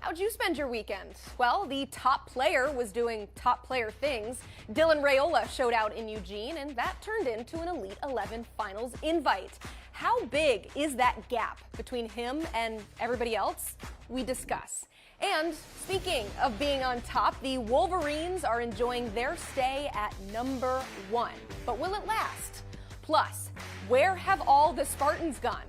How'd you spend your weekend? Well, the top player was doing top player things. Dylan Raiola showed out in Eugene, and that turned into an Elite 11 finals invite. How big is that gap between him and everybody else? We discuss. And speaking of being on top, the Wolverines are enjoying their stay at number 1. But will it last? Plus, where have all the Spartans gone?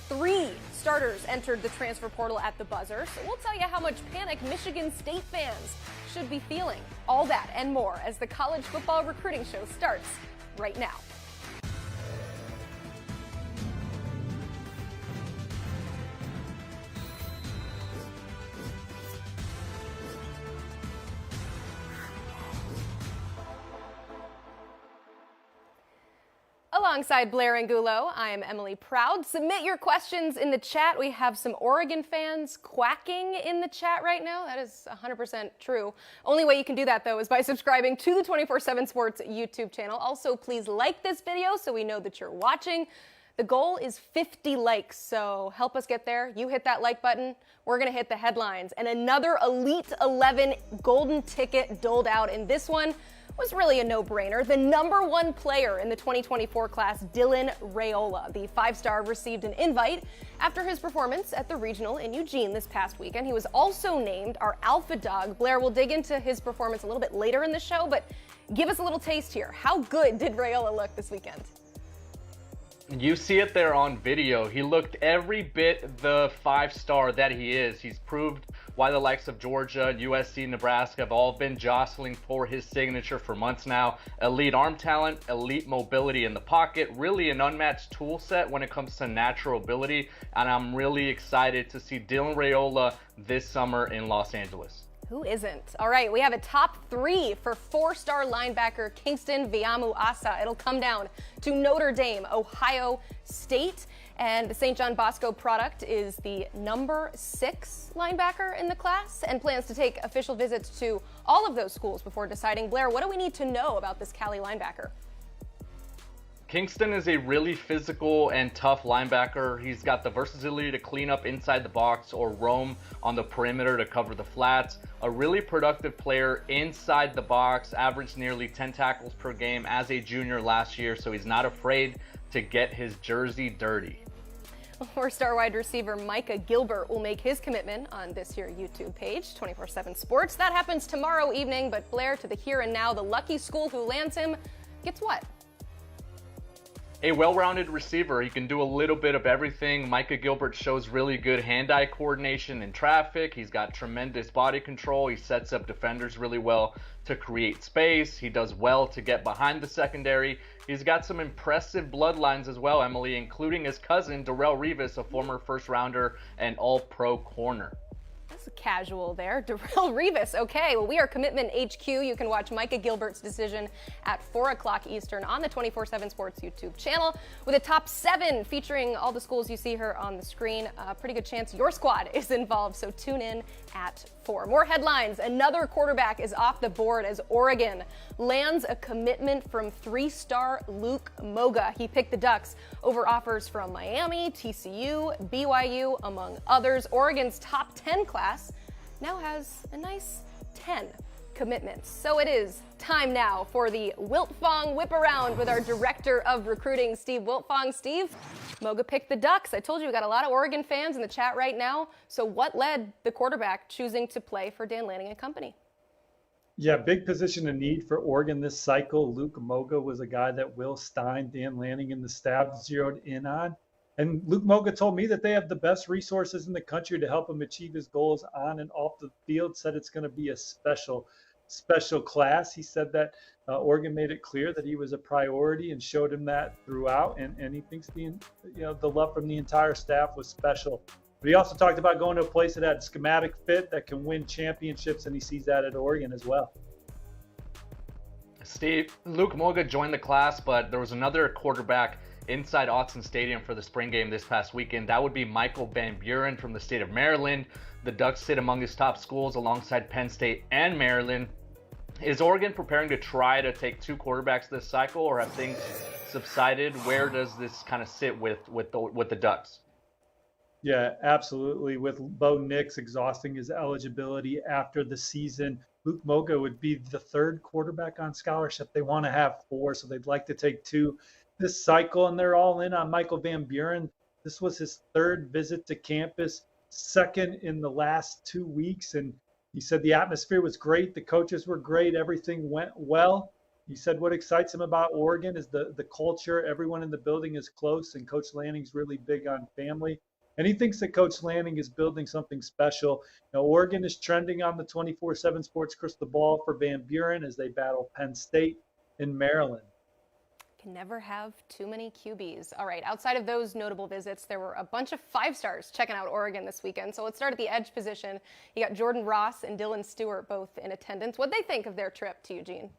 3 starters entered the transfer portal at the buzzer, so we'll tell you how much panic Michigan State fans should be feeling. All that and more as the college football recruiting show starts right now. Alongside Blair Angulo, I am Emily Proud. Submit your questions in the chat. We have some Oregon fans quacking in the chat right now. That is 100% true. Only way you can do that, though, is by subscribing to the 24/7 Sports YouTube channel. Also, please like this video so we know that you're watching. The goal is 50 likes, so help us get there. You hit that like button, we're going to hit the headlines. And another Elite 11 golden ticket doled out, in this one was really a no-brainer. The number 1 player in the 2024 class, Dylan Raiola, the 5-star, received an invite after his performance at the regional in Eugene this past weekend. He was also named our alpha dog. Blair, will dig into his performance a little bit later in the show, but give us a little taste here. How good did Raiola look this weekend? You see it there on video. He looked every bit the 5-star that he is. He's proved why the likes of Georgia, USC, Nebraska have all been jostling for his signature for months now. Elite arm talent, elite mobility in the pocket, really an unmatched tool set when it comes to natural ability. And I'm really excited to see Dylan Raiola this summer in Los Angeles. Who isn't? All right, we have a top 3 for 4-star linebacker Kingston Viamu-Asa. It'll come down to Notre Dame, Ohio State. And the St. John Bosco product is the number 6 linebacker in the class and plans to take official visits to all of those schools before deciding. Blair, what do we need to know about this Cali linebacker? Kingston is a really physical and tough linebacker. He's got the versatility to clean up inside the box or roam on the perimeter to cover the flats. A really productive player inside the box, averaged nearly 10 tackles per game as a junior last year, so he's not afraid to get his jersey dirty. 4-star wide receiver Micah Gilbert will make his commitment on this here YouTube page, 24/7 Sports. That happens tomorrow evening, but Blair, to the here and now, the lucky school who lands him gets what? A well-rounded receiver. He can do a little bit of everything. Micah Gilbert shows really good hand-eye coordination in traffic. He's got tremendous body control. He sets up defenders really well to create space. He does well to get behind the secondary. He's got some impressive bloodlines as well, Emily, including his cousin, Darrell Revis, a former first-rounder and all-pro corner. That's casual there. Darrell Revis. Okay, well, we are Commitment HQ. You can watch Micah Gilbert's decision at 4 o'clock Eastern on the 24/7 Sports YouTube channel with a top 7 featuring all the schools you see here on the screen. A pretty good chance your squad is involved, so tune in at 4. More headlines. Another quarterback is off the board as Oregon lands a commitment from 3-star Luke Moga. He picked the Ducks over offers from Miami, TCU, BYU, among others. Oregon's top 10 class now has a nice 10 commitments. So it is time now for the Wiltfong Whiparound with our director of recruiting, Steve Wiltfong. Steve, Moga picked the Ducks. I told you we got a lot of Oregon fans in the chat right now. So what led the quarterback choosing to play for Dan Lanning and company? Yeah, big position of need for Oregon this cycle. Luke Moga was a guy that Will Stein, Dan Lanning, and the staff zeroed in on. And Luke Moga told me that they have the best resources in the country to help him achieve his goals on and off the field. Said it's going to be a special class. He said that Oregon made it clear that he was a priority and showed him that throughout. And he thinks the love from the entire staff was special. But he also talked about going to a place that had schematic fit that can win championships, and he sees that at Oregon as well. Steve, Luke Moga joined the class, but there was another quarterback inside Autzen Stadium for the spring game this past weekend. That would be Michael Van Buren from the state of Maryland. The Ducks sit among his top schools alongside Penn State and Maryland. Is Oregon preparing to try to take 2 quarterbacks this cycle, or have things subsided? Where does this kind of sit with the Ducks? Yeah, absolutely. With Bo Nix exhausting his eligibility after the season, Luke Moga would be the third quarterback on scholarship. They want to have four, so they'd like to take two this cycle, and they're all in on Michael Van Buren. This was his third visit to campus, second in the last 2 weeks, and he said the atmosphere was great, the coaches were great, everything went well. He said what excites him about Oregon is the culture. Everyone in the building is close, and Coach Lanning's really big on family. And he thinks that Coach Lanning is building something special. Now, Oregon is trending on the 24/7 Sports crystal ball for Van Buren as they battle Penn State in Maryland. Can never have too many QBs. All right, outside of those notable visits, there were a bunch of five-stars checking out Oregon this weekend. So let's start at the edge position. You got Jordan Ross and Dylan Stewart both in attendance. What'd they think of their trip to Eugene?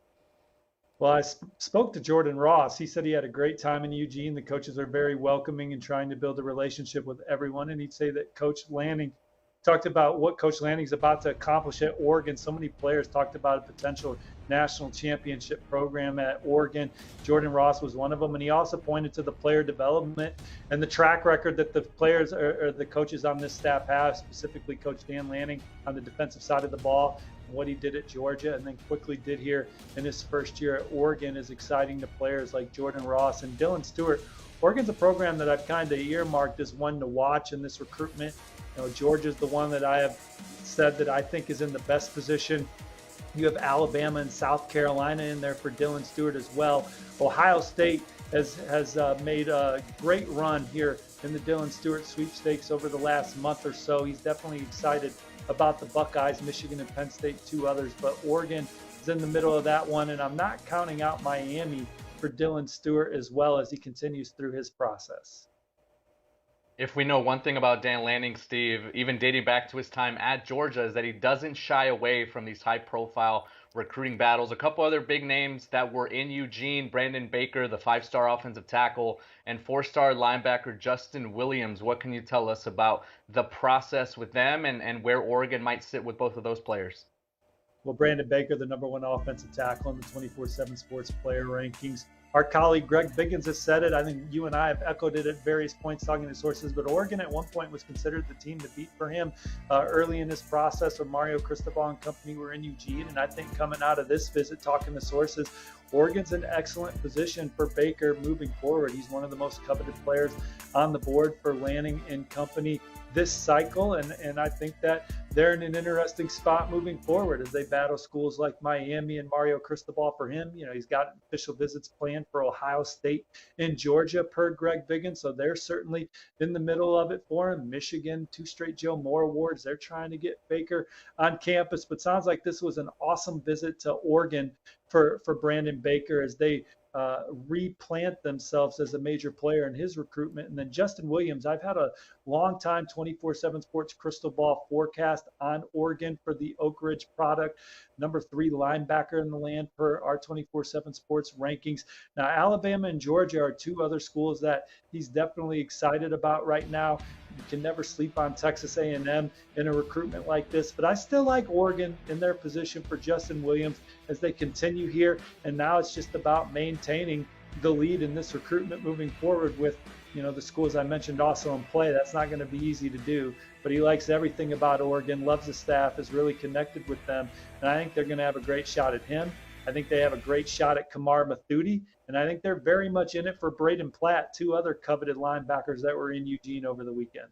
Well, I spoke to Jordan Ross. He said he had a great time in Eugene. The coaches are very welcoming and trying to build a relationship with everyone. And he'd say that Coach Lanning talked about what Coach Lanning's about to accomplish at Oregon. So many players talked about a potential national championship program at Oregon. Jordan Ross was one of them. And he also pointed to the player development and the track record that the players or the coaches on this staff have, specifically Coach Dan Lanning on the defensive side of the ball. What he did at Georgia and then quickly did here in his first year at Oregon is exciting to players like Jordan Ross and Dylan Stewart. Oregon's a program that I've kind of earmarked as one to watch in this recruitment. You know, Georgia's the one that I have said that I think is in the best position. You have Alabama and South Carolina in there for Dylan Stewart as well. Ohio State has made a great run here in the Dylan Stewart sweepstakes over the last month or so. He's definitely excited about the Buckeyes, Michigan and Penn State, two others, but Oregon is in the middle of that one, and I'm not counting out Miami for Dylan Stewart as well as he continues through his process. If we know one thing about Dan Lanning, Steve, even dating back to his time at Georgia, is that he doesn't shy away from these high-profile recruiting battles. A couple other big names that were in Eugene: Brandon Baker, the five-star offensive tackle, and four-star linebacker Justin Williams. What can you tell us about the process with them and where Oregon might sit with both of those players? Well, Brandon Baker, the #1 offensive tackle in the 24/7 Sports player rankings. Our colleague Greg Biggins has said it. I think you and I have echoed it at various points talking to sources, but Oregon at one point was considered the team to beat for him early in this process when Mario Cristobal and company were in Eugene. And I think coming out of this visit, talking to sources, Oregon's in excellent position for Baker moving forward. He's one of the most coveted players on the board for Lanning and company this cycle, and I think that they're in an interesting spot moving forward as they battle schools like Miami and Mario Cristobal for him. You know, he's got official visits planned for Ohio State and Georgia per Greg Biggins, so they're certainly in the middle of it for him. Michigan, 2 straight Joe Moore Awards. They're trying to get Baker on campus, but sounds like this was an awesome visit to Oregon for Brandon Baker as they replant themselves as a major player in his recruitment. And then Justin Williams, I've had a long time 24/7 Sports crystal ball forecast on Oregon for the Oak Ridge product, #3 linebacker in the land per our 24/7 Sports rankings. Now, Alabama and Georgia are two other schools that he's definitely excited about right now. You can never sleep on Texas A&M in a recruitment like this, but I still like Oregon in their position for Justin Williams as they continue here. And now it's just about maintaining the lead in this recruitment moving forward with, you know, the schools I mentioned also in play. That's not going to be easy to do, but he likes everything about Oregon, loves the staff, is really connected with them. And I think they're going to have a great shot at him. I think they have a great shot at Kamar Mathuti, and I think they're very much in it for Braden Platt, two other coveted linebackers that were in Eugene over the weekend.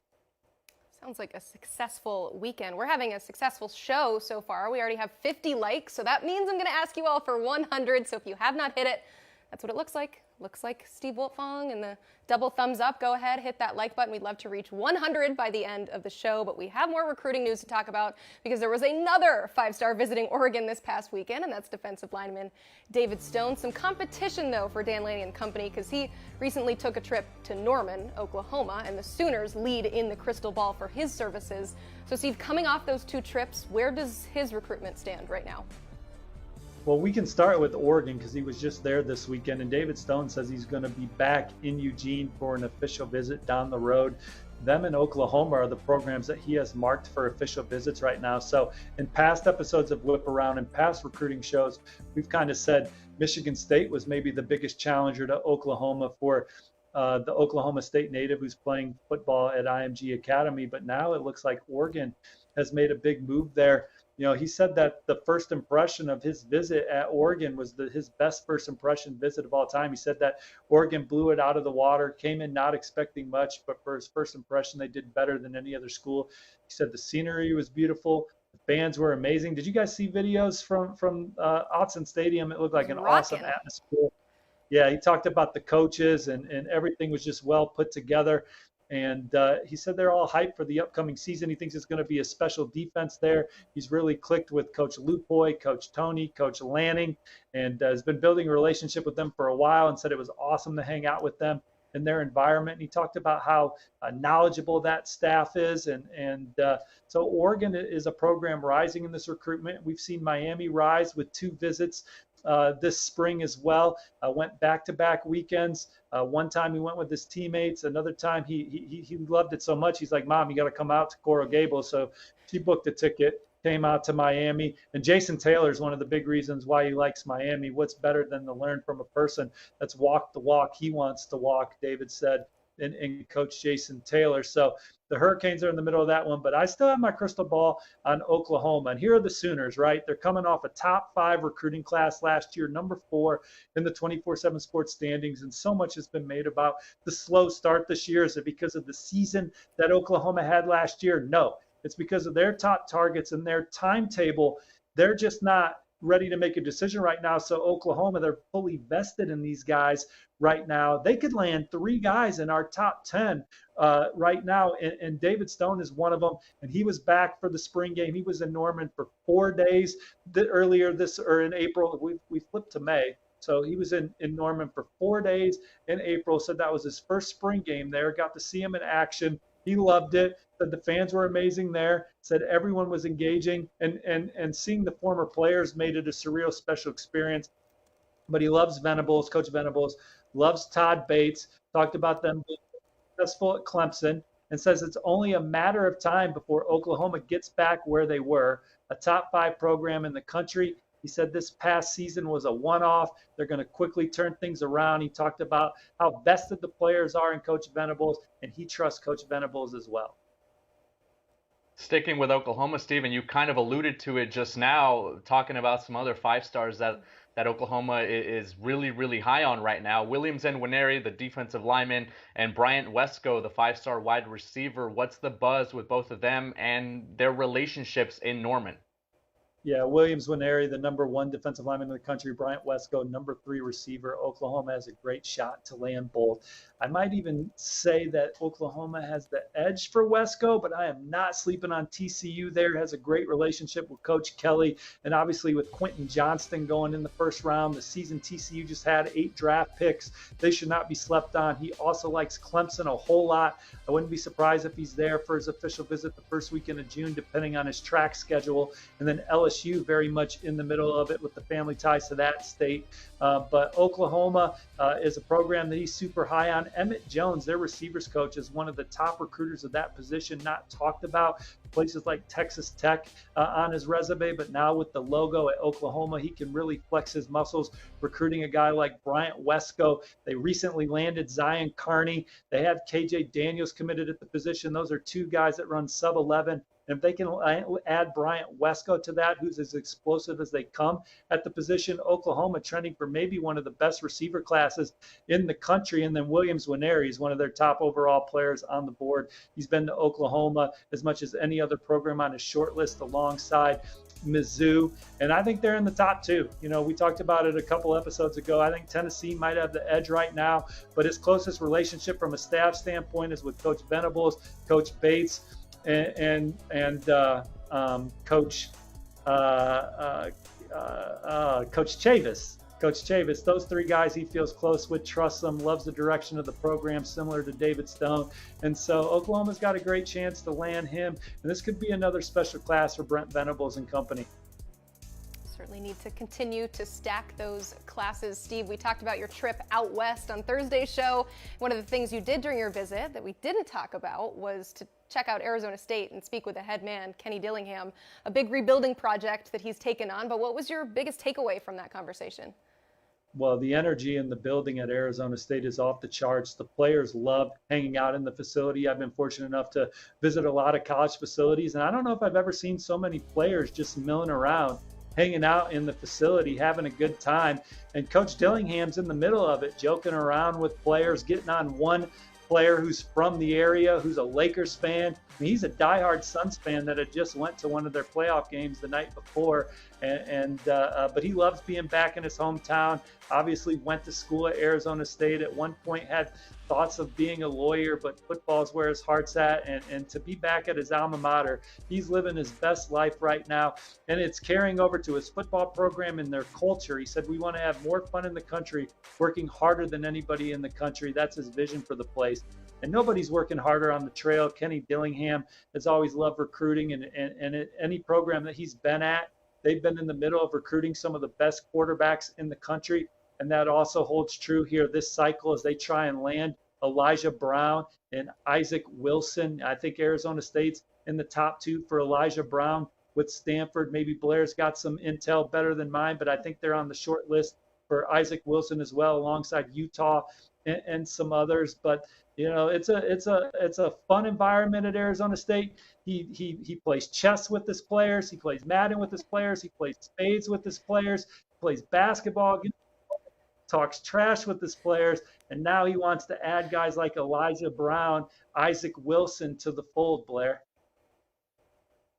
Sounds like a successful weekend. We're having a successful show so far. We already have 50 likes, so that means I'm going to ask you all for 100. So if you have not hit it, that's what it looks like. Looks like Steve Wiltfong and the double thumbs up. Go ahead, hit that like button. We'd love to reach 100 by the end of the show, but we have more recruiting news to talk about because there was another five-star visiting Oregon this past weekend, and that's defensive lineman David Stone. Some competition, though, for Dan Lanning and company because he recently took a trip to Norman, Oklahoma, and the Sooners lead in the crystal ball for his services. So, Steve, coming off those two trips, where does his recruitment stand right now? Well, we can start with Oregon because he was just there this weekend, and David Stone says he's going to be back in Eugene for an official visit down the road. Them and Oklahoma are the programs that he has marked for official visits right now. So in past episodes of Whip Around and past recruiting shows, we've kind of said Michigan State was maybe the biggest challenger to Oklahoma for the Oklahoma State native who's playing football at IMG Academy. But now it looks like Oregon has made a big move there. He said that the first impression of his visit at Oregon was his best first impression visit of all time. He said that Oregon blew it out of the water, came in not expecting much, but for his first impression, they did better than any other school. He said the scenery was beautiful. The fans were amazing. Did you guys see videos from Autzen Stadium? It looked like an awesome atmosphere. Yeah, he talked about the coaches and everything was just well put together. And he said they're all hyped for the upcoming season. He thinks it's going to be a special defense there. He's really clicked with Coach Lupoy, Coach Tony, Coach Lanning, and has been building a relationship with them for a while and said it was awesome to hang out with them in their environment. And he talked about how knowledgeable that staff is. So Oregon is a program rising in this recruitment. We've seen Miami rise with 2 visits this spring as well. Went back-to-back weekends. One time he went with his teammates. Another time he loved it so much, he's like, Mom, you got to come out to Coral Gables. So she booked a ticket, came out to Miami. And Jason Taylor is one of the big reasons why he likes Miami. What's better than to learn from a person that's walked the walk he wants to walk, David said, and Coach Jason Taylor. So the Hurricanes are in the middle of that one, but I still have my crystal ball on Oklahoma. And here are the Sooners, right? They're coming off a top 5 recruiting class last year, number 4 in the 24/7 sports standings. And so much has been made about the slow start this year. Is it because of the season that Oklahoma had last year? No, it's because of their top targets and their timetable. They're just not ready to make a decision right now. So Oklahoma, they're fully vested in these guys right now. They could land 3 guys in our top 10 right now, and David Stone is one of them. And he was back for the spring game. He was in Norman for 4 days in April. We flipped to May. So he was in Norman for 4 days in April. Said that was his first spring game there. Got to see him in action. He loved it. Said the fans were amazing there. Said everyone was engaging, and seeing the former players made it a surreal, special experience. But he loves Venables, Coach Venables, loves Todd Bates, talked about them being successful at Clemson, and says it's only a matter of time before Oklahoma gets back where they were, a top 5 program in the country. He said this past season was a one-off. They're going to quickly turn things around. He talked about how vested the players are in Coach Venables, and he trusts Coach Venables as well. Sticking with Oklahoma, Stephen, you kind of alluded to it just now, talking about some other 5-stars that Oklahoma is really, really high on right now. Williams Nwaneri, the defensive lineman, and Bryant Wesco, the 5-star wide receiver. What's the buzz with both of them and their relationships in Norman? Yeah, Williams Nwaneri, the number 1 defensive lineman in the country. Bryant Wesco, number 3 receiver. Oklahoma has a great shot to land both. I might even say that Oklahoma has the edge for Wesco, but I am not sleeping on TCU there. Has a great relationship with Coach Kelly, and obviously with Quentin Johnston going in the first round. The season TCU just had 8 draft picks. They should not be slept on. He also likes Clemson a whole lot. I wouldn't be surprised if he's there for his official visit the first weekend of June, depending on his track schedule. And then LSU very much in the middle of it with the family ties to that state. But Oklahoma is a program that he's super high on. Emmett Jones, their receivers coach, is one of the top recruiters of that position, not talked about. Places like Texas Tech on his resume, but now with the logo at Oklahoma, he can really flex his muscles recruiting a guy like Bryant Wesco. They recently landed Zion Carney. They have KJ Daniels committed at the position. Those are 2 guys that run sub-11. And if they can add Bryant Wesco to that, who's as explosive as they come at the position, Oklahoma trending for maybe one of the best receiver classes in the country. And then Williams Nwaneri is one of their top overall players on the board. He's been to Oklahoma as much as any other program on his short list alongside Mizzou. And I think they're in the top 2. We talked about it a couple episodes ago. I think Tennessee might have the edge right now, but his closest relationship from a staff standpoint is with Coach Venables, Coach Bates, and Coach Chavis. Coach Chavis, those 3 guys he feels close with, trusts them, loves the direction of the program, similar to David Stone. And so Oklahoma's got a great chance to land him. And this could be another special class for Brent Venables and company. Certainly need to continue to stack those classes. Steve, we talked about your trip out west on Thursday's show. One of the things you did during your visit that we didn't talk about was to check out Arizona State and speak with the head man, Kenny Dillingham, a big rebuilding project that he's taken on. But what was your biggest takeaway from that conversation? Well, the energy in the building at Arizona State is off the charts. The players love hanging out in the facility. I've been fortunate enough to visit a lot of college facilities, and I don't know if I've ever seen so many players just milling around, hanging out in the facility, having a good time. And Coach Dillingham's in the middle of it, joking around with players, getting on one player who's from the area, who's a Lakers fan. I mean, he's a diehard Suns fan that had just went to one of their playoff games the night before, but he loves being back in his hometown. Obviously went to school at Arizona State. At one point had thoughts of being a lawyer, but football is where his heart's at. And to be back at his alma mater, he's living his best life right now. And it's carrying over to his football program and their culture. He said, we want to have more fun in the country, working harder than anybody in the country. That's his vision for the place. And nobody's working harder on the trail. Kenny Dillingham has always loved recruiting, and any program that he's been at, they've been in the middle of recruiting some of the best quarterbacks in the country. And that also holds true here this cycle as they try and land Elijah Brown and Isaac Wilson. I think Arizona State's in the top two for Elijah Brown with Stanford. Maybe Blair's got some intel better than mine, but I think they're on the short list for Isaac Wilson as well, alongside Utah and some others. But you know, it's a fun environment at Arizona State. He plays chess with his players. He plays Madden with his players. He plays spades with his players. He plays basketball, talks trash with his players. And now he wants to add guys like Elijah Brown, Isaac Wilson to the fold, Blair.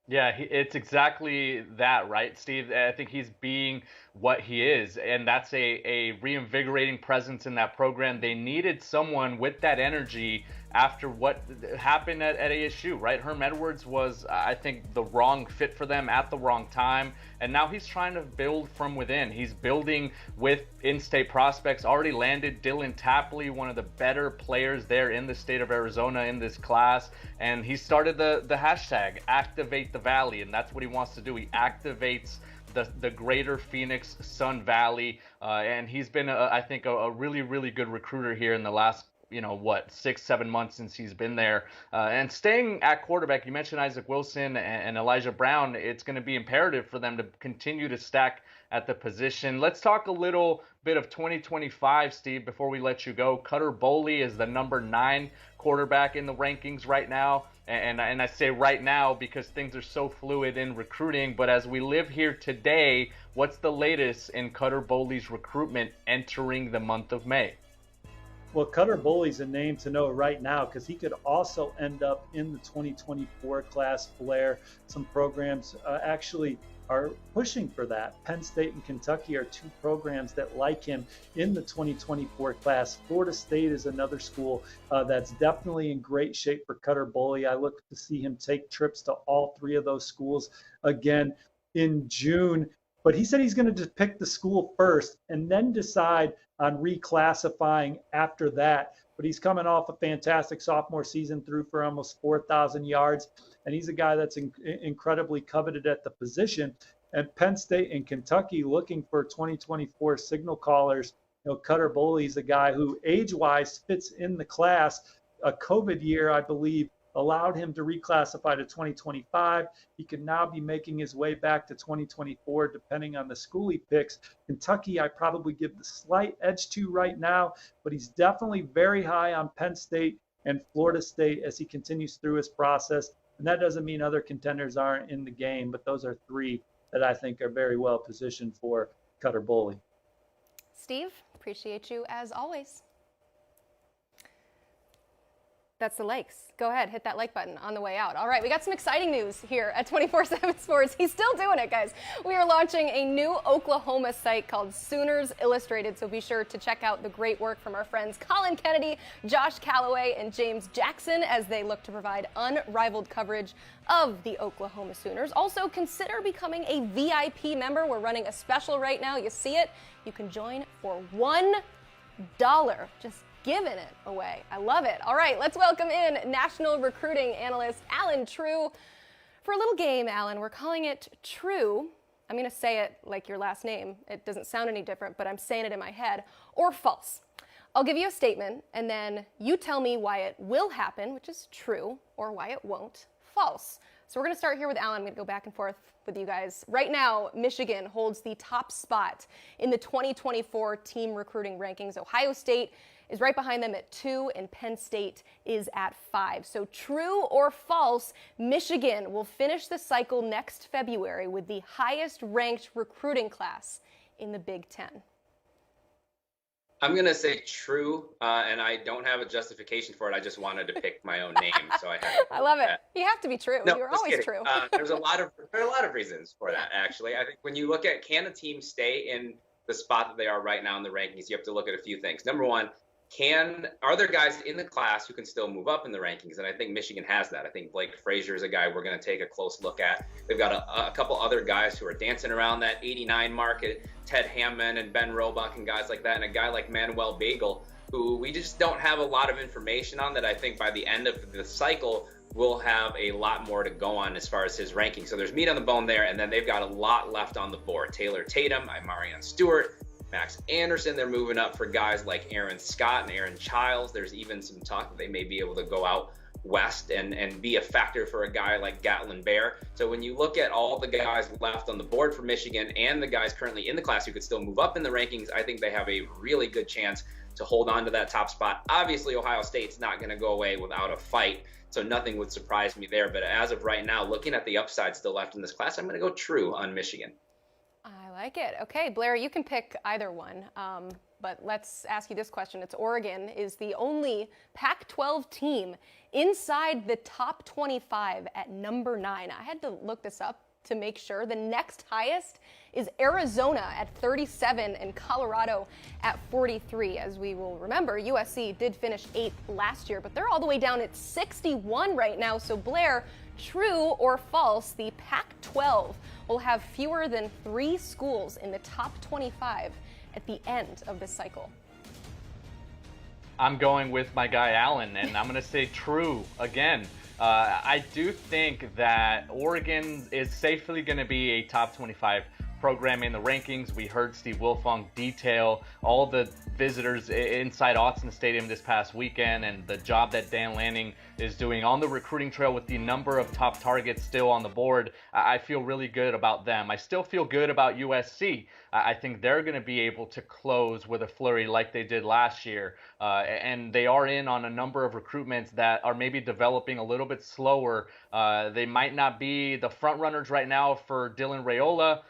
Yeah, it's exactly that, right, Steve? I think he's being what he is, and that's a reinvigorating presence in that program. They needed someone with that energy after what happened at ASU, right? Herm Edwards was, I think, the wrong fit for them at the wrong time, and now he's trying to build from within. He's building with in-state prospects, already landed Dylan Tapley, one of the better players there in the state of Arizona in this class, and he started the hashtag, Activate the Valley, and that's what he wants to do. He activates the greater Phoenix Sun Valley, and he's been, I think, a really, really good recruiter here in the last 6-7 months since he's been there. And staying at quarterback, you mentioned Isaac Wilson and Elijah Brown. It's going to be imperative for them to continue to stack at the position. Let's talk a little bit of 2025, Steve, before we let you go. Cutter Boley is the number 9 quarterback in the rankings right now. And I say right now because things are so fluid in recruiting. But as we live here today, what's the latest in Cutter Boley's recruitment entering the month of May? Well, Cutter Boley's a name to know right now because he could also end up in the 2024 class, Blair. Some programs actually are pushing for that. Penn State and Kentucky are two programs that like him in the 2024 class. Florida State is another school that's definitely in great shape for Cutter Boley. I look to see him take trips to all 3 of those schools again in June. But he said he's going to pick the school first and then decide on reclassifying after that. But he's coming off a fantastic sophomore season, threw for almost 4,000 yards. And he's a guy that's incredibly coveted at the position. And Penn State and Kentucky looking for 2024 signal callers. Cutter Boley's a guy who age-wise fits in the class. A COVID year, I believe, allowed him to reclassify to 2025. He can now be making his way back to 2024, depending on the school he picks. Kentucky, I probably give the slight edge to right now, but he's definitely very high on Penn State and Florida State as he continues through his process. And that doesn't mean other contenders aren't in the game, but those are 3 that I think are very well positioned for Cutter Boley. Steve, appreciate you as always. That's the Lakes. Go ahead, hit that like button on the way out. All right, we got some exciting news here at 24/7 Sports. He's still doing it, guys. We are launching a new Oklahoma site called Sooners Illustrated, so be sure to check out the great work from our friends Colin Kennedy, Josh Calloway, and James Jackson as they look to provide unrivaled coverage of the Oklahoma Sooners. Also, consider becoming a VIP member. We're running a special right now. You see it? You can join for $1. Just giving it away. I love it. All right, let's welcome in national recruiting analyst Allen Trieu for a little game, Allen. We're calling it True. I'm going to say it like your last name. It doesn't sound any different, but I'm saying it in my head. Or false. I'll give you a statement, and then you tell me why it will happen, which is true, or why it won't, false. So we're going to start here with Allen. I'm going to go back and forth with you guys. Right now, Michigan holds the top spot in the 2024 team recruiting rankings. Ohio State is right behind them at 2, and Penn State is at 5. So true or false, Michigan will finish the cycle next February with the highest ranked recruiting class in the Big Ten. I'm going to say true, and I don't have a justification for it. I just wanted to pick my own name, so I had to I love it. You have to be true. No, You're just always kidding. true. There are a lot of reasons for that, actually. I think when you look at can a team stay in the spot that they are right now in the rankings, you have to look at a few things. Number one, are there guys in the class who can still move up in the rankings? And I think Michigan has that. I think Blake Frazier is a guy we're going to take a close look at. They've got a couple other guys who are dancing around that 89 market, Ted Hammond and Ben Roebuck and guys like that, and a guy like Manuel Bagel, who we just don't have a lot of information on, that I think by the end of the cycle we'll have a lot more to go on as far as his ranking. So there's meat on the bone there, and then they've got a lot left on the board. Taylor Tatum, Imarion Stewart, Max Anderson. They're moving up for guys like Aaron Scott and Aaron Childs. There's even some talk that they may be able to go out west and be a factor for a guy like Gatlin Bear. So when you look at all the guys left on the board for Michigan and the guys currently in the class who could still move up in the rankings, I think they have a really good chance to hold on to that top spot. Obviously, Ohio State's not going to go away without a fight, so nothing would surprise me there. But as of right now, looking at the upside still left in this class, I'm going to go true on Michigan. I like it. Okay, Blair, you can pick either one, but let's ask you this question. It's Oregon is the only Pac-12 team inside the top 25 at number 9. I had to look this up to make sure. The next highest is Arizona at 37 and Colorado at 43. As we will remember, USC did finish 8th last year, but they're all the way down at 61 right now. So Blair, true or false, the Pac-12 will have fewer than 3 schools in the top 25 at the end of this cycle? I'm going with my guy Allen, and I'm going to say true again. I do think that Oregon is safely going to be a top 25 program in the rankings. We heard Steve Wilfong detail all the visitors inside Autzen Stadium this past weekend and the job that Dan Lanning is doing on the recruiting trail with the number of top targets still on the board. I feel really good about them. I still feel good about USC. I think they're going to be able to close with a flurry like they did last year. And they are in on a number of recruitments that are maybe developing a little bit slower. They might not be the front runners right now for Dylan Raiola,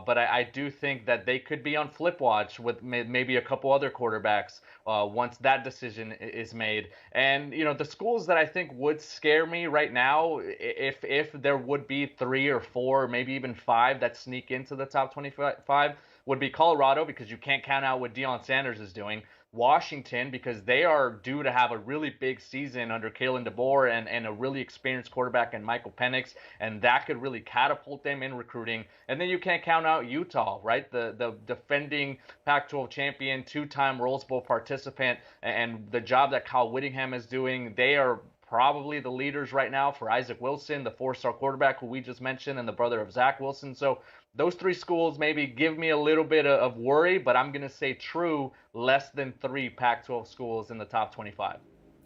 but I do think that they could be on flip watch with maybe a couple other quarterbacks once that decision is made. And, you know, the schools that I think would scare me right now, if there would be 3 or 4, maybe even 5 that sneak into the top 25, would be Colorado, because you can't count out what Deion Sanders is doing. Washington, because they are due to have a really big season under Kalen DeBoer and a really experienced quarterback in Michael Penix, and that could really catapult them in recruiting. And then you can't count out Utah, right? The defending Pac-12 champion, 2-time Rose Bowl participant, and the job that Kyle Whittingham is doing. They are probably the leaders right now for Isaac Wilson, the 4-star quarterback who we just mentioned, and the brother of Zach Wilson. So those 3 schools maybe give me a little bit of worry, but I'm going to say true, less than 3 Pac-12 schools in the top 25.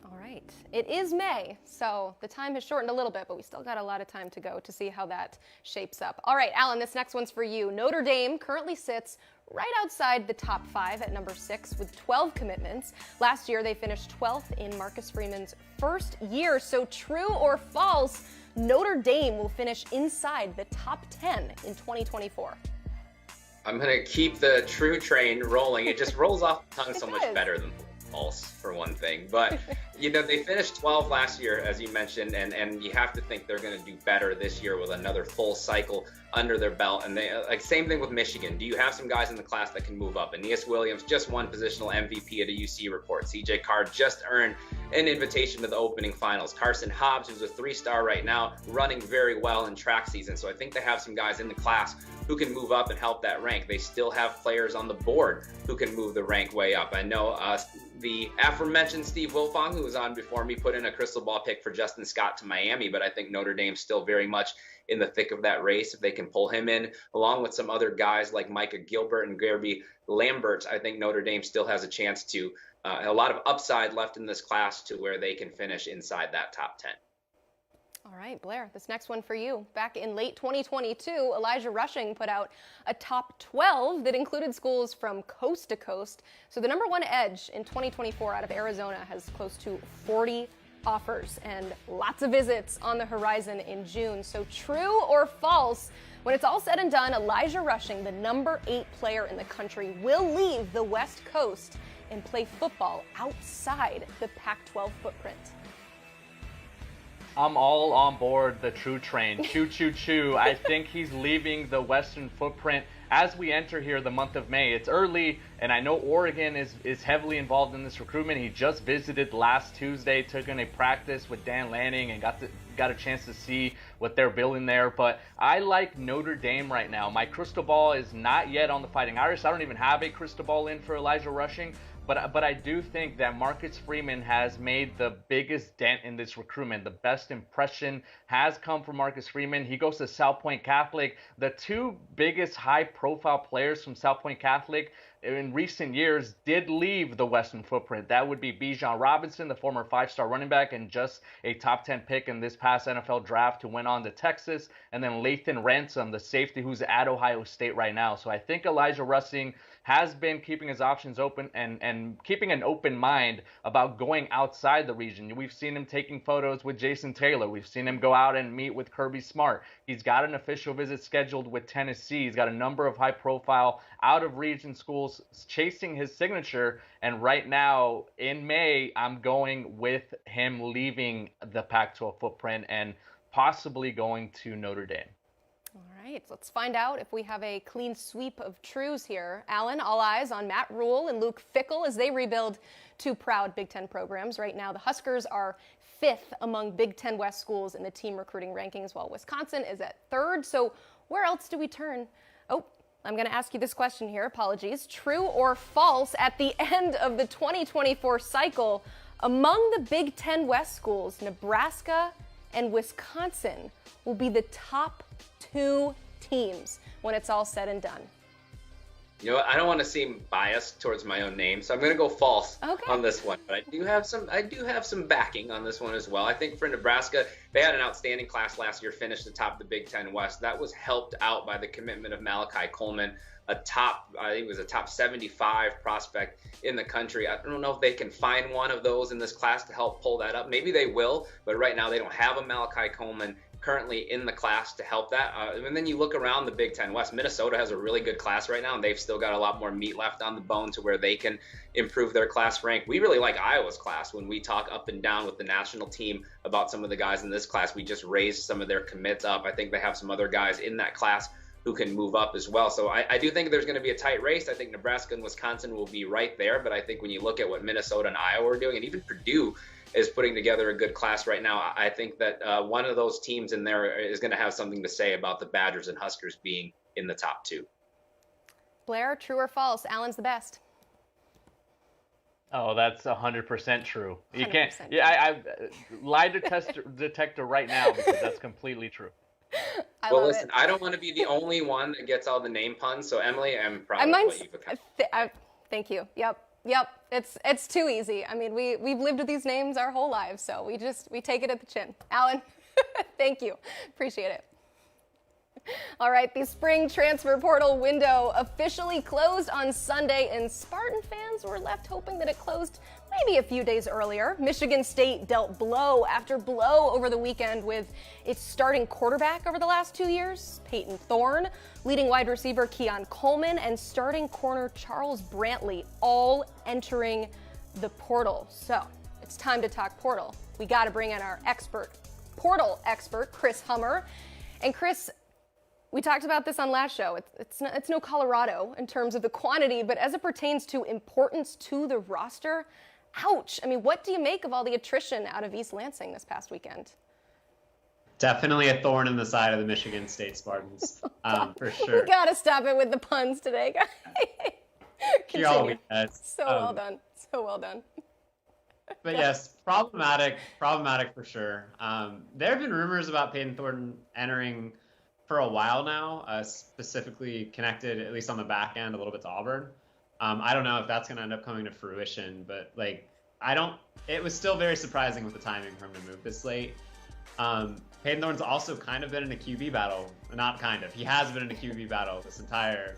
All right. It is May, so the time has shortened a little bit, but we still got a lot of time to go to see how that shapes up. All right, Allen, this next one's for you. Notre Dame currently sits right outside the top 5 at number 6 with 12 commitments. Last year, they finished 12th in Marcus Freeman's first year. So true or false, Notre Dame will finish inside the top 10 in 2024. I'm going to keep the true train rolling. It just rolls off the tongue so much better than false, for one thing. But, you know, they finished 12 last year, as you mentioned, and you have to think they're going to do better this year with another full cycle under their belt. And they, like, same thing with Michigan. Do you have some guys in the class that can move up? Aeneas Williams just won positional MVP at a UC report. CJ Carr just earned an invitation to the opening finals. Carson Hobbs, who's a 3-star right now, running very well in track season. So I think they have some guys in the class who can move up and help that rank. They still have players on the board who can move the rank way up. I know the aforementioned Steve Wilfong, who was on before me, put in a crystal ball pick for Justin Scott to Miami, but I think Notre Dame's still very much in the thick of that race. If they can pull him in, along with some other guys like Micah Gilbert and Garby Lambert, I think Notre Dame still has a chance to, a lot of upside left in this class to where they can finish inside that top 10. All right, Blair, this next one for you. Back in late 2022, Elijah Rushing put out a top 12 that included schools from coast to coast. So the number one edge in 2024 out of Arizona has close to 40 offers and lots of visits on the horizon in June. So true or false, when it's all said and done, Elijah Rushing, the number 8 player in the country, will leave the West Coast and play football outside the Pac-12 footprint. I'm all on board the True train. Choo, choo, choo. I think he's leaving the Western footprint as we enter here the month of May. It's early, and I know Oregon is heavily involved in this recruitment. He just visited last Tuesday, took in a practice with Dan Lanning, and got a chance to see what they're building there. But I like Notre Dame right now. My crystal ball is not yet on the Fighting Irish. I don't even have a crystal ball in for Elijah Rushing. But I do think that Marcus Freeman has made the biggest dent in this recruitment. The best impression has come from Marcus Freeman. He goes to South Point Catholic. The two biggest high-profile players from South Point Catholic in recent years did leave the Western footprint. That would be Bijan Robinson, the former 5-star running back and just a top 10 pick in this past NFL draft, who went on to Texas, and then Lathan Ransom, the safety who's at Ohio State right now. So I think Elijah Rushing has been keeping his options open and keeping an open mind about going outside the region. We've seen him taking photos with Jason Taylor. We've seen him go out and meet with Kirby Smart. He's got an official visit scheduled with Tennessee. He's got a number of high-profile out-of-region schools chasing his signature. And right now, in May, I'm going with him leaving the Pac-12 footprint and possibly going to Notre Dame. All right, let's find out if we have a clean sweep of trues here. Allen, all eyes on Matt Rule and Luke Fickell as they rebuild two proud Big Ten programs. Right now, the Huskers are 5th among Big Ten West schools in the team recruiting rankings, while Wisconsin is at 3rd. So where else do we turn? Oh, I'm going to ask you this question here. Apologies. True or false, at the end of the 2024 cycle, among the Big Ten West schools, Nebraska and Wisconsin will be the top 2 teams when it's all said and done? You know what? I don't want to seem biased towards my own name, so I'm going to go false on this one. But I do have some backing on this one as well. I think for Nebraska, they had an outstanding class last year, finished atop the Big Ten West. That was helped out by the commitment of Malachi Coleman, I think it was a top 75 prospect in the country. I don't know if they can find one of those in this class to help pull that up. Maybe they will, but right now they don't have a Malachi Coleman currently in the class to help that. And then you look around the Big Ten West, Minnesota has a really good class right now, and they've still got a lot more meat left on the bone to where they can improve their class rank. We really like Iowa's class. When we talk up and down with the national team about some of the guys in this class, we just raised some of their commits up. I think they have some other guys in that class who can move up as well. So I do think there's going to be a tight race. I think Nebraska and Wisconsin will be right there. But I think when you look at what Minnesota and Iowa are doing, and even Purdue is putting together a good class right now, I think that one of those teams in there is going to have something to say about the Badgers and Huskers being in the top 2. Blair, true or false? Allen's the best. Oh, that's 100% true. You 100% can't. Yeah, I lie detector right now because that's completely true. Well, listen, I don't want to be the only one that gets all the name puns. So, Emily, I'm proud of what you've accomplished. Thank you. Yep. It's too easy. I mean, we've lived with these names our whole lives, so we take it at the chin. Allen, thank you. Appreciate it. All right, the spring transfer portal window officially closed on Sunday, and Spartan fans were left hoping that it closed maybe a few days earlier. Michigan State dealt blow after blow over the weekend with its starting quarterback over the last 2 years, Peyton Thorne, leading wide receiver Keon Coleman, and starting corner Charles Brantley, all entering the portal. So it's time to talk portal. We got to bring in our portal expert, Chris Hummer. And Chris, we talked about this on last show. It's no Colorado in terms of the quantity, but as it pertains to importance to the roster, ouch. I mean, what do you make of all the attrition out of East Lansing this past weekend? Definitely a thorn in the side of the Michigan State Spartans, for sure. We gotta stop it with the puns today, guys. Continue. So well done. So well done. But yes, problematic for sure. There have been rumors about Peyton Thornton entering for a while now, specifically connected, at least on the back end, a little bit to Auburn. I don't know if that's going to end up coming to fruition, but it was still very surprising with the timing for him to move this late. Payton Thorne's also kind of been in a QB battle. Not kind of. He has been in a QB battle this entire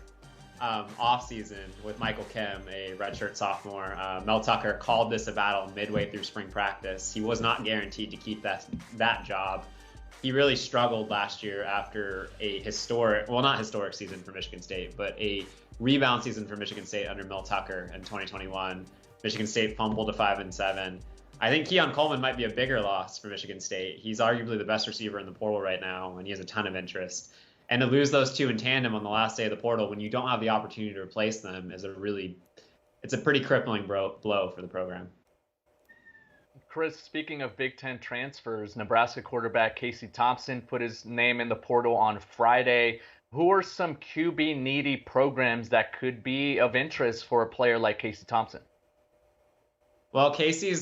offseason with Michael Kim, a redshirt sophomore. Mel Tucker called this a battle midway through spring practice. He was not guaranteed to keep that job. He really struggled last year after a not historic season for Michigan State, but a rebound season for Michigan State under Mel Tucker in 2021. Michigan State fumbled to 5-7. I think Keon Coleman might be a bigger loss for Michigan State. He's arguably the best receiver in the portal right now, and he has a ton of interest. And to lose those two in tandem on the last day of the portal when you don't have the opportunity to replace them is it's a pretty crippling blow for the program. Chris, speaking of Big Ten transfers, Nebraska quarterback Casey Thompson put his name in the portal on Friday. Who are some QB needy programs that could be of interest for a player like Casey Thompson? Well, Casey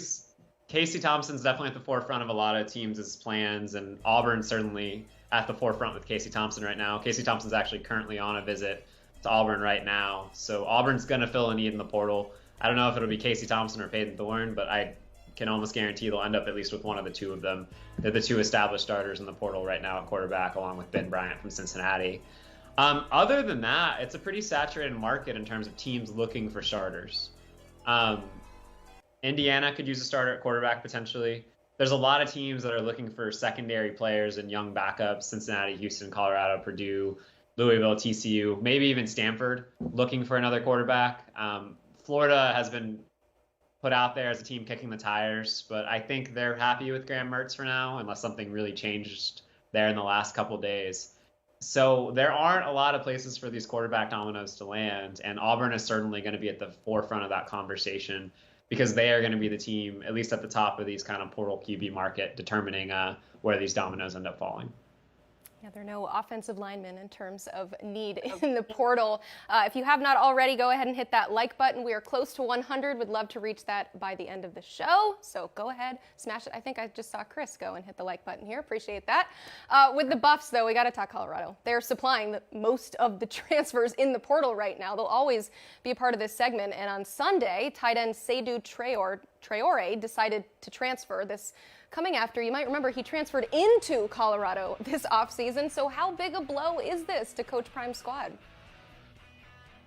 Thompson's definitely at the forefront of a lot of teams' plans, and Auburn's certainly at the forefront with Casey Thompson right now. Casey Thompson's actually currently on a visit to Auburn right now, so Auburn's going to fill a need in the portal. I don't know if it'll be Casey Thompson or Payton Thorne, but I can almost guarantee they'll end up at least with one of the two of them. They're the two established starters in the portal right now at quarterback, along with Ben Bryant from Cincinnati. Other than that, it's a pretty saturated market in terms of teams looking for starters. Indiana could use a starter at quarterback potentially. There's a lot of teams that are looking for secondary players and young backups: Cincinnati, Houston, Colorado, Purdue, Louisville, TCU, maybe even Stanford looking for another quarterback. Florida has been put out there as a team kicking the tires, but I think they're happy with Graham Mertz for now, unless something really changed there in the last couple of days. So there aren't a lot of places for these quarterback dominoes to land, and Auburn is certainly going to be at the forefront of that conversation because they are going to be the team, at least at the top of these kind of portal QB market, determining where these dominoes end up falling. Yeah, there are no offensive linemen in terms of need in the portal. If you have not already, go ahead and hit that like button. We are close to 100. Would love to reach that by the end of the show. So go ahead, smash it. I think I just saw Chris go and hit the like button here. Appreciate that. With the Buffs, though, we got to talk Colorado. They're supplying most of the transfers in the portal right now. They'll always be a part of this segment. And on Sunday, tight end Seydou Traore decided to transfer. This coming after, you might remember, he transferred into Colorado this offseason. So how big a blow is this to Coach Prime's squad?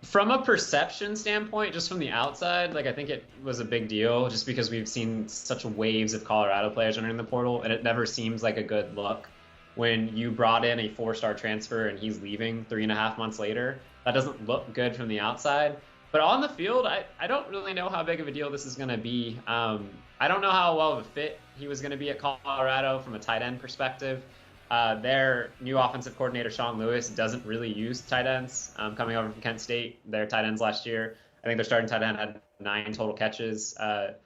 From a perception standpoint, just from the outside, I think it was a big deal just because we've seen such waves of Colorado players entering the portal, and it never seems like a good look when you brought in a 4-star transfer and he's leaving 3.5 months later. That doesn't look good from the outside. But on the field, I don't really know how big of a deal this is going to be. I don't know how well of a fit he was going to be at Colorado from a tight end perspective. Their new offensive coordinator, Sean Lewis, doesn't really use tight ends. Coming over from Kent State, their tight ends last year, I think their starting tight end had 9 total catches. Seydou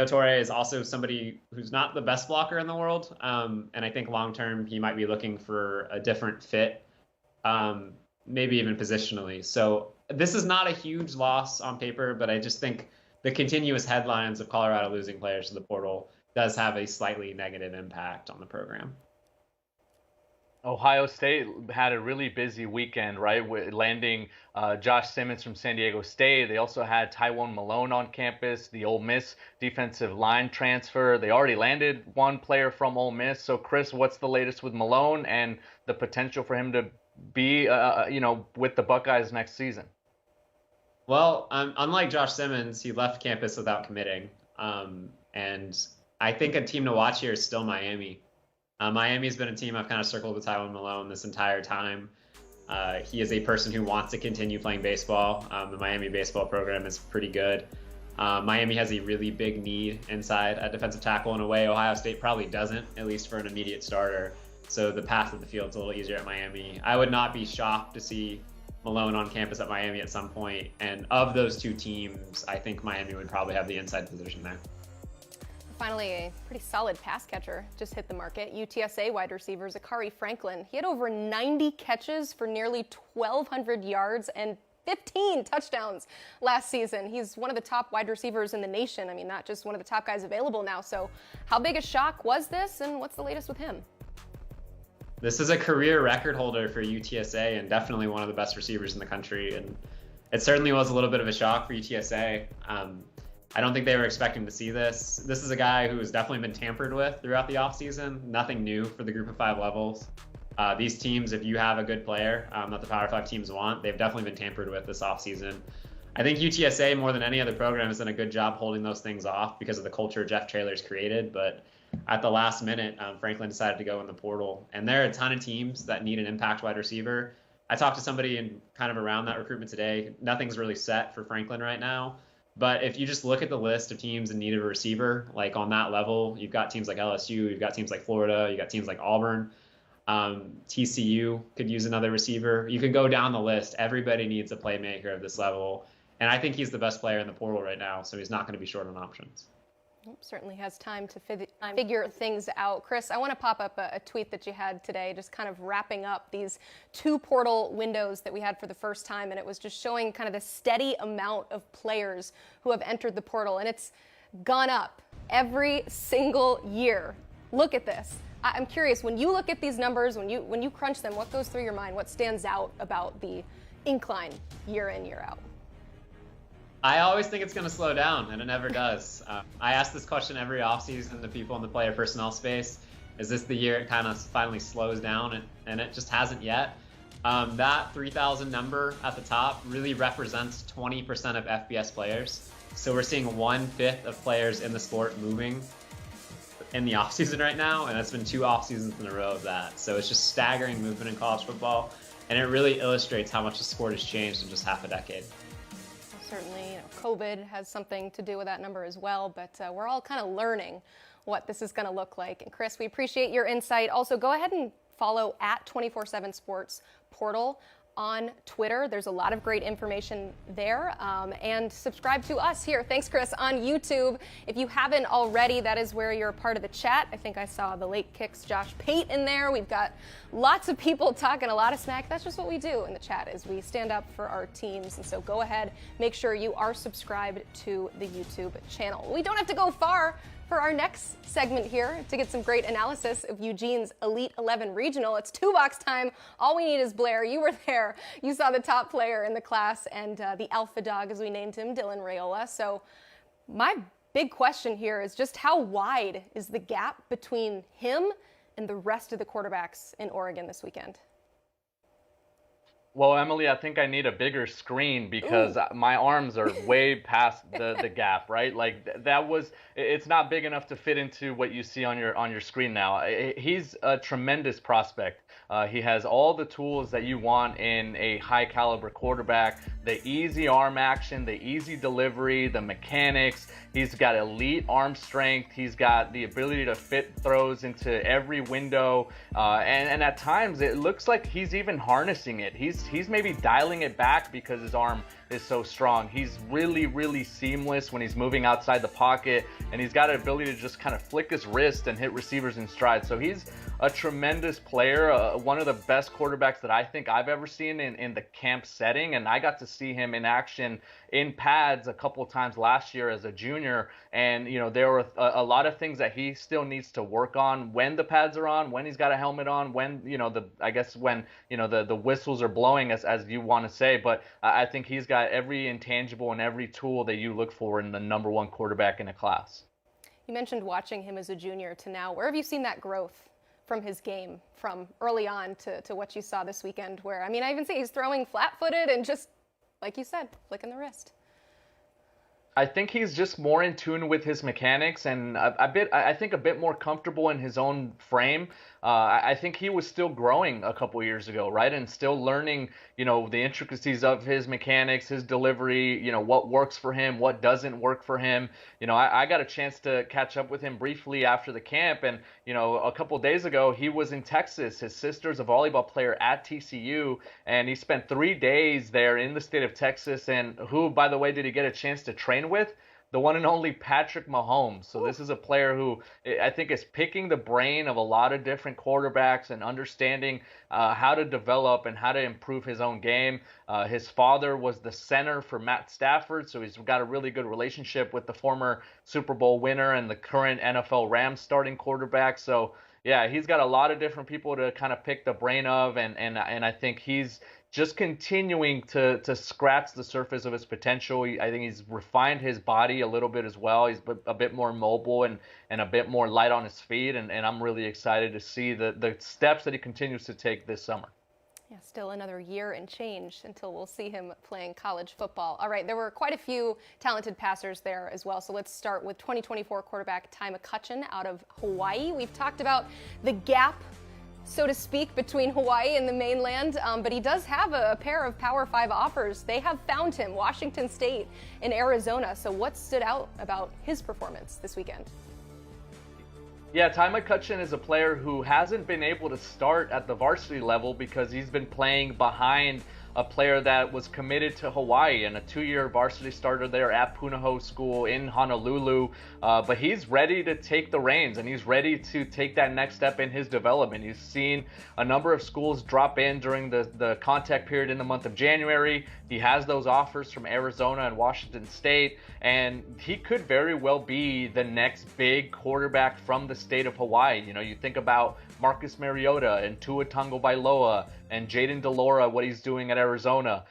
Traore is also somebody who's not the best blocker in the world. And I think long-term he might be looking for a different fit, maybe even positionally. So this is not a huge loss on paper, but I just think the continuous headlines of Colorado losing players to the portal does have a slightly negative impact on the program. Ohio State had a really busy weekend, right? With landing Josh Simmons from San Diego State. They also had Tywone Malone on campus, the Ole Miss defensive line transfer. They already landed one player from Ole Miss. So, Chris, what's the latest with Malone and the potential for him to be, with the Buckeyes next season? Well, unlike Josh Simmons, he left campus without committing. And I think a team to watch here is still Miami. Miami's been a team I've kind of circled with Tywone Malone this entire time. He is a person who wants to continue playing baseball. The Miami baseball program is pretty good. Miami has a really big need inside at defensive tackle in a way Ohio State probably doesn't, at least for an immediate starter. So the path to the field's a little easier at Miami. I would not be shocked to see Malone on campus at Miami at some point. And of those two teams, I think Miami would probably have the inside position there. Finally, a pretty solid pass catcher just hit the market. UTSA wide receiver Zachary Franklin. He had over 90 catches for nearly 1,200 yards and 15 touchdowns last season. He's one of the top wide receivers in the nation. I mean, not just one of the top guys available now. So how big a shock was this, and what's the latest with him? This is a career record holder for UTSA and definitely one of the best receivers in the country. And it certainly was a little bit of a shock for UTSA. I don't think they were expecting to see this. This is a guy who has definitely been tampered with throughout the offseason. Nothing new for the group of 5 levels. These teams, if you have a good player that the Power 5 teams want, they've definitely been tampered with this offseason. I think UTSA, more than any other program, has done a good job holding those things off because of the culture Jeff Traylor's created. But at the last minute, Franklin decided to go in the portal. And there are a ton of teams that need an impact wide receiver. I talked to somebody in kind of around that recruitment today. Nothing's really set for Franklin right now. But if you just look at the list of teams in need of a receiver, like on that level, you've got teams like LSU, you've got teams like Florida, you've got teams like Auburn. TCU could use another receiver. You could go down the list. Everybody needs a playmaker of this level. And I think he's the best player in the portal right now, so he's not going to be short on options. Certainly has time to figure things out. Chris, I want to pop up a tweet that you had today, just kind of wrapping up these 2 portal windows that we had for the first time, and it was just showing kind of the steady amount of players who have entered the portal, and it's gone up every single year. Look at this. I'm curious, when you look at these numbers, when you crunch them, what goes through your mind? What stands out about the incline year in, year out? I always think it's going to slow down, and it never does. I ask this question every offseason to people in the player personnel space. Is this the year it kind of finally slows down? And it just hasn't yet. That 3,000 number at the top really represents 20% of FBS players. So we're seeing 1/5 of players in the sport moving in the offseason right now, and it's been 2 offseasons in a row of that. So it's just staggering movement in college football, and it really illustrates how much the sport has changed in just half a decade. Certainly, COVID has something to do with that number as well, but we're all kind of learning what this is going to look like. And Chris, we appreciate your insight. Also, go ahead and follow at 24/7 Sports Portal on Twitter. There's a lot of great information there, and subscribe to us here. Thanks, Chris, on YouTube. If you haven't already, that is where you're a part of the chat. I think I saw the Late Kicks Josh Pate in there. We've got lots of people talking a lot of smack. That's just what we do in the chat, is we stand up for our teams. And so go ahead, make sure you are subscribed to the YouTube channel. We don't have to go far for our next segment here to get some great analysis of Eugene's Elite 11 Regional. It's 2 box time. All we need is Blair. You were there. You saw the top player in the class and the alpha dog, as we named him, Dylan Raiola. So my big question here is just how wide is the gap between him and the rest of the quarterbacks in Oregon this weekend? Well, Emily, I think I need a bigger screen because my arms are way past the gap, right? Like it's not big enough to fit into what you see on your screen now. He's a tremendous prospect. He has all the tools that you want in a high caliber quarterback, the easy arm action, the easy delivery, the mechanics. He's got elite arm strength. He's got the ability to fit throws into every window. And at times it looks like he's even harnessing it. He's maybe dialing it back because his arm is so strong. He's really, really seamless when he's moving outside the pocket, and he's got an ability to just kind of flick his wrist and hit receivers in stride. So he's a tremendous player, one of the best quarterbacks that I think I've ever seen in the camp setting. And I got to see him in action in pads a couple of times last year as a junior. And, there were a lot of things that he still needs to work on when the pads are on, when he's got a helmet on, when, the whistles are blowing, as you want to say. But I think he's got every intangible and every tool that you look for in the number 1 quarterback in a class. You mentioned watching him as a junior to now. Where have you seen that growth from his game, from early on to what you saw this weekend, where, I even say he's throwing flat-footed and just, like you said, flicking the wrist? I think he's just more in tune with his mechanics and I think a bit more comfortable in his own frame. I think he was still growing a couple years ago, right? And still learning, the intricacies of his mechanics, his delivery, what works for him, what doesn't work for him. I got a chance to catch up with him briefly after the camp. And, a couple days ago, he was in Texas. His sister's a volleyball player at TCU, and he spent 3 days there in the state of Texas. And who, by the way, did he get a chance to train with? The one and only Patrick Mahomes. So this is a player who I think is picking the brain of a lot of different quarterbacks and understanding how to develop and how to improve his own game. His father was the center for Matt Stafford, so he's got a really good relationship with the former Super Bowl winner and the current NFL Rams starting quarterback. So Yeah, he's got a lot of different people to kind of pick the brain of, and I think he's just continuing to scratch the surface of his potential. I think he's refined his body a little bit as well. He's a bit more mobile and a bit more light on his feet, and I'm really excited to see the steps that he continues to take this summer. Yeah, still another year and change until we'll see him playing college football. All right, there were quite a few talented passers there as well. So let's start with 2024 quarterback Ty McCutcheon out of Hawaii. We've talked about the gap, so to speak, between Hawaii and the mainland, but he does have a pair of Power 5 offers. They have found him, Washington State and Arizona. So what stood out about his performance this weekend? Yeah, Ty McCutcheon is a player who hasn't been able to start at the varsity level because he's been playing behind a player that was committed to Hawaii and a 2-year varsity starter there at Punahou School in Honolulu. But he's ready to take the reins, and he's ready to take that next step in his development. He's seen a number of schools drop in during the contact period in the month of January. He has those offers from Arizona and Washington State, and he could very well be the next big quarterback from the state of Hawaii. You know, you think about Marcus Mariota and Tua Tagovailoa and Jaden Delora, what he's doing at Arizona,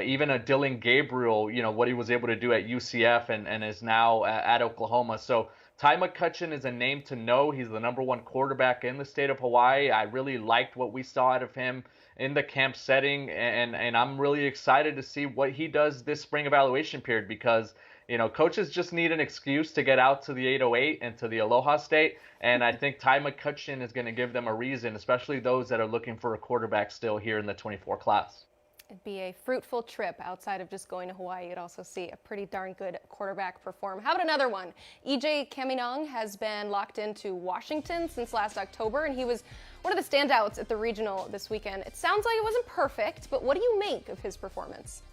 even a Dylan Gabriel, you know, what he was able to do at UCF and is now at Oklahoma. So Ty McCutcheon is a name to know. He's the #1 quarterback in the state of Hawaii. I really liked what we saw out of him in the camp setting, and I'm really excited to see what he does this spring evaluation period, because you know, coaches just need an excuse to get out to the 808 and to the Aloha State, and I think Ty McCutcheon is going to give them a reason, especially those that are looking for a quarterback still here in the 24 class. It'd be a fruitful trip outside of just going to Hawaii. You'd also see a pretty darn good quarterback perform. How about another one? EJ Camanan has been locked into Washington since last October, and he was one of the standouts at the regional this weekend. It sounds like it wasn't perfect, but what do you make of his performance?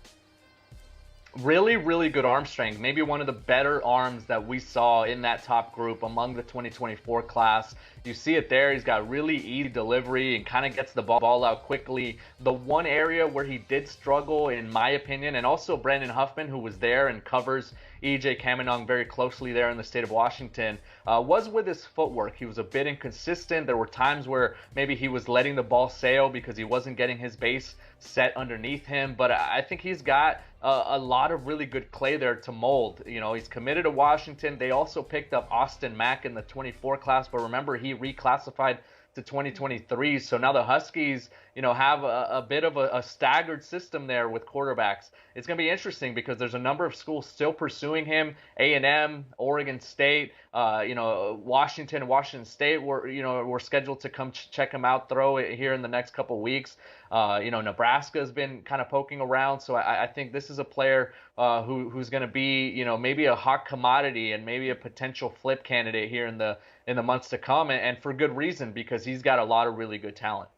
Really, really good arm strength. Maybe one of the better arms that we saw in that top group among the 2024 class. You see it there. He's got really easy delivery and kind of gets the ball out quickly. The one area where he did struggle, in my opinion, and also Brandon Huffman, who was there and covers EJ Camanan very closely there in the state of Washington, was with his footwork. He was a bit inconsistent. There were times where maybe he was letting the ball sail because he wasn't getting his base set underneath him. But I think he's got a lot of really good clay there to mold. You know, he's committed to Washington. They also picked up Austin Mack in the 24 class, but remember, he reclassified to 2023. So now the Huskies, you know, have a bit of a staggered system there with quarterbacks. It's going to be interesting because there's a number of schools still pursuing him. A&M, Oregon State, you know, Washington State we're scheduled to come check him out, throw it here in the next couple weeks. You know, Nebraska has been kind of poking around. So I think this is a player who's going to be, you know, maybe a hot commodity and maybe a potential flip candidate here in the months to come, and for good reason, because he's got a lot of really good talent.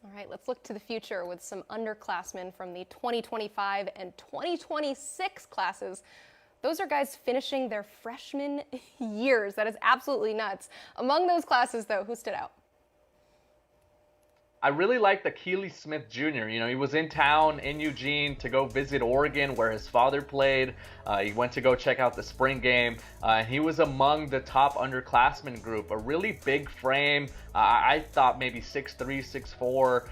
All right, let's look to the future with some underclassmen from the 2025 and 2026 classes. Those are guys finishing their freshman years. That is absolutely nuts. Among those classes, though, who stood out? I really like the Keely Smith Jr. You know, he was in town in Eugene to go visit Oregon, where his father played. He went to go check out the spring game. He was among the top underclassmen group. A really big frame. I thought maybe 6'3", 6'4",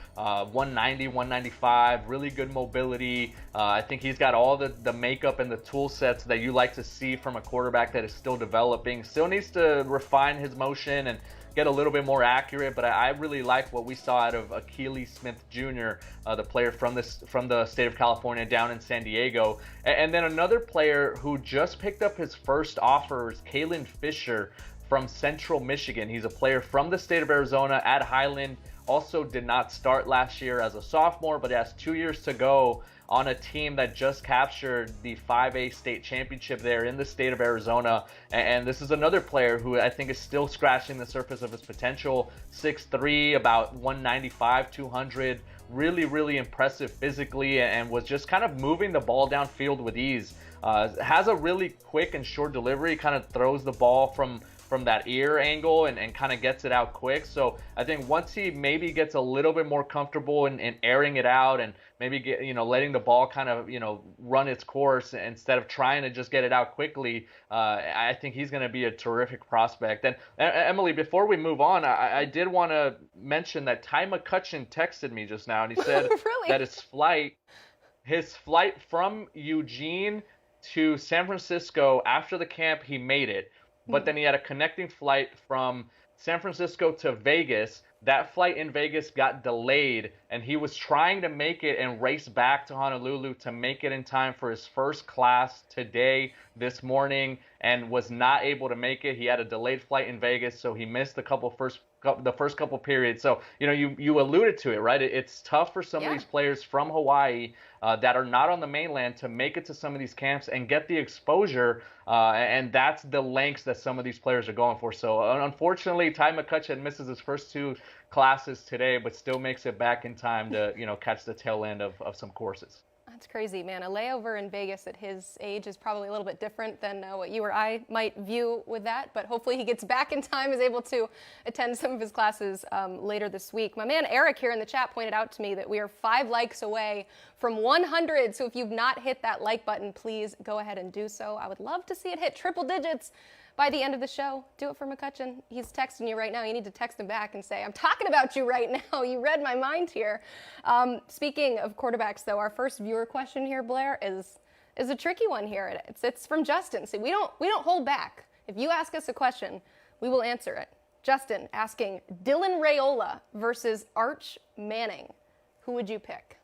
190, 195. Really good mobility. I think he's got all the makeup and the tool sets that you like to see from a quarterback that is still developing. Still needs to refine his motion and get a little bit more accurate, but I really like what we saw out of Keely Smith Jr., the player from the state of California down in San Diego. And then another player who just picked up his first offer is Kalen Fisher from Central Michigan. He's a player from the state of Arizona at Highland. Also did not start last year as a sophomore, but has 2 years to go on a team that just captured the 5A state championship there in the state of Arizona. And this is another player who I think is still scratching the surface of his potential. 6'3", about 195, 200. Really, really impressive physically, and was just kind of moving the ball downfield with ease. Has a really quick and short delivery, kind of throws the ball from from that ear angle and kind of gets it out quick. So I think once he maybe gets a little bit more comfortable in airing it out and maybe letting the ball kind of run its course instead of trying to just get it out quickly, I think he's going to be a terrific prospect. And Emily, before we move on, I did want to mention that Ty McCutcheon texted me just now, and he said Really? that his flight from Eugene to San Francisco after the camp, he made it, but then he had a connecting flight from San Francisco to Vegas. That flight in Vegas got delayed, and he was trying to make it and race back to Honolulu to make it in time for his first class today, this morning, and was not able to make it. He had a delayed flight in Vegas, so he missed the first couple periods. So, you alluded to it, right? It's tough for some of these players from Hawaii that are not on the mainland to make it to some of these camps and get the exposure, and that's the lengths that some of these players are going for. So, unfortunately, Ty McCutcheon misses his first 2 classes today, but still makes it back in time to, catch the tail end of some courses. That's crazy, man. A layover in Vegas at his age is probably a little bit different than what you or I might view with that, but hopefully he gets back in time, is able to attend some of his classes later this week. My man Eric here in the chat pointed out to me that we are 5 likes away from 100, so if you've not hit that like button, please go ahead and do so. I would love to see it hit triple digits by the end of the show. Do it for McCutcheon. He's texting you right now. You need to text him back and say, I'm talking about you right now. You read my mind here. Speaking of quarterbacks, though, our first viewer question here, Blair, is a tricky one here. It's from Justin. See, we don't hold back. If you ask us a question, we will answer it. Justin asking, Dylan Raiola versus Arch Manning. Who would you pick?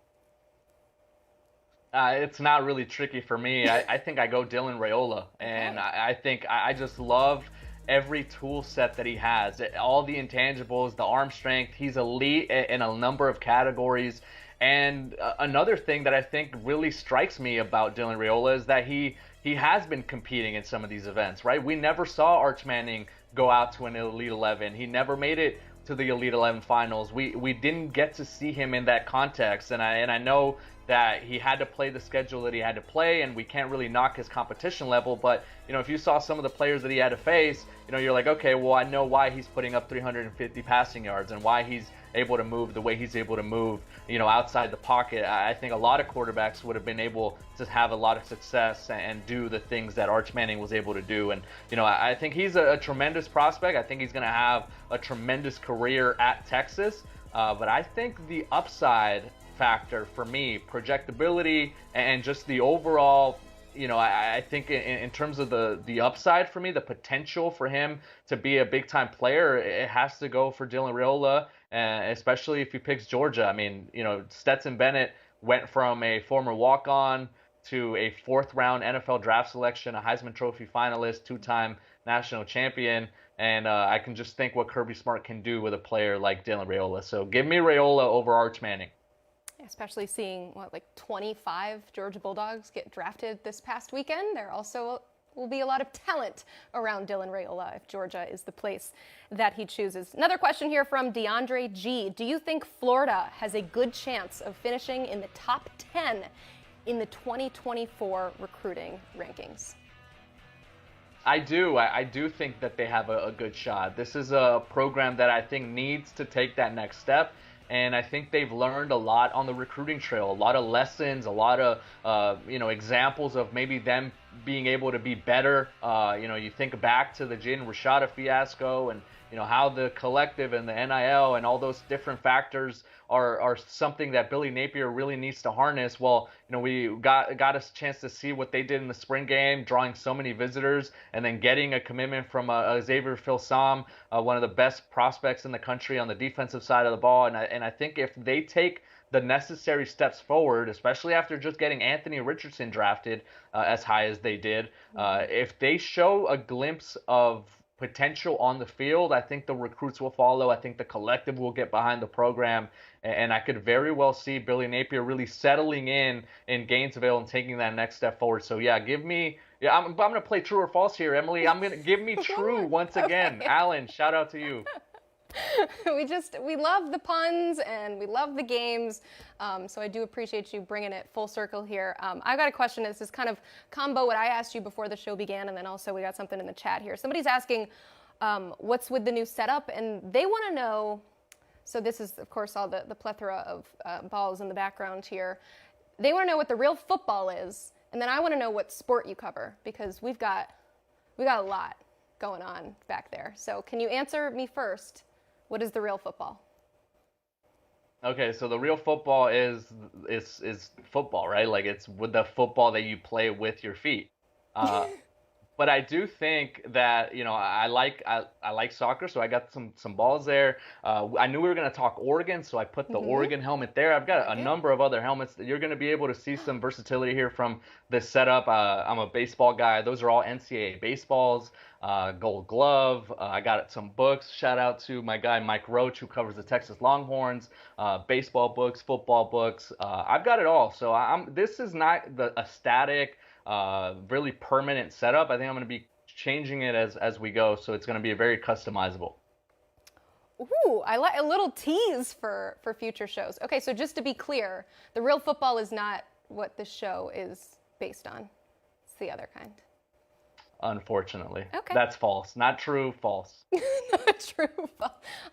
It's not really tricky for me. I think I go Dylan Raiola, and I think I just love every tool set that he has. All the intangibles, the arm strength. He's elite in a number of categories. And another thing that I think really strikes me about Dylan Raiola is that he has been competing in some of these events, right? We never saw Arch Manning go out to an Elite 11. He never made it to the Elite 11 finals. We didn't get to see him in that context, and I know that he had to play the schedule that he had to play, and we can't really knock his competition level. But, if you saw some of the players that he had to face, you're like, okay, well, I know why he's putting up 350 passing yards and why he's able to move the way he's able to move, outside the pocket. I think a lot of quarterbacks would have been able to have a lot of success and do the things that Arch Manning was able to do. And, I think he's a tremendous prospect. I think he's going to have a tremendous career at Texas. But I think the upside factor for me, projectability and just the overall, I think in terms of the upside for me, the potential for him to be a big time player, it has to go for Dylan Raiola, especially if he picks Georgia. I mean, Stetson Bennett went from a former walk-on to a 4th round NFL draft selection, a Heisman Trophy finalist, 2-time national champion. And I can just think what Kirby Smart can do with a player like Dylan Raiola. So give me Raiola over Arch Manning. Especially seeing 25 Georgia Bulldogs get drafted this past weekend. There also will be a lot of talent around Dylan Raiola if Georgia is the place that he chooses. Another question here from DeAndre G. Do you think Florida has a good chance of finishing in the top 10 in the 2024 recruiting rankings? I do. I do think that they have a good shot. This is a program that I think needs to take that next step. And I think they've learned a lot on the recruiting trail, a lot of lessons, a lot of, examples of maybe them being able to be better. You think back to the Jaden Rashada fiasco and, how the collective and the NIL and all those different factors are something that Billy Napier really needs to harness. Well, we got a chance to see what they did in the spring game, drawing so many visitors and then getting a commitment from Xavier Filsam, one of the best prospects in the country on the defensive side of the ball. And I think if they take the necessary steps forward, especially after just getting Anthony Richardson drafted as high as they did, if they show a glimpse of potential on the field, I think the recruits will follow. I think the collective will get behind the program, and I could very well see Billy Napier really settling in Gainesville and taking that next step forward. So yeah, I'm going to play true or false here, Emily. I'm going to give me true once again. Allen, shout out to you. We love the puns and we love the games. So I do appreciate you bringing it full circle here. I've got a question. This is kind of combo what I asked you before the show began, and then also we got something in the chat here. Somebody's asking, what's with the new setup, and they want to know. So this is, of course, all the plethora of balls in the background here. They want to know what the real football is, and then I want to know what sport you cover, because we got a lot going on back there. So can you answer me first? What is the real football? Okay, so the real football is football, right? Like it's with the football that you play with your feet. But I do think that, you know, I like soccer, so I got some balls there. I knew we were going to talk Oregon, so I put the Oregon helmet there. I've got a number of other helmets that you're going to be able to see some versatility here from this setup. I'm a baseball guy. Those are all NCAA baseballs, Gold Glove. I got some books. Shout out to my guy Mike Roach, who covers the Texas Longhorns, baseball books, football books. I've got it all. So this is not a static, really permanent setup. I think I'm going to be changing it as we go, so it's going to be very customizable. Ooh, I like a little tease for future shows. Okay, so just to be clear, the real football is not what this show is based on. It's the other kind. Unfortunately. Okay. That's false. Not true, false. Not true.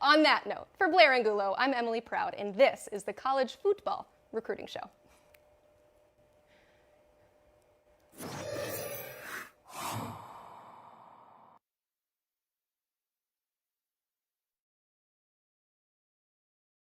On that note, for Blair Angulo, I'm Emily Proud, and this is the College Football Recruiting Show.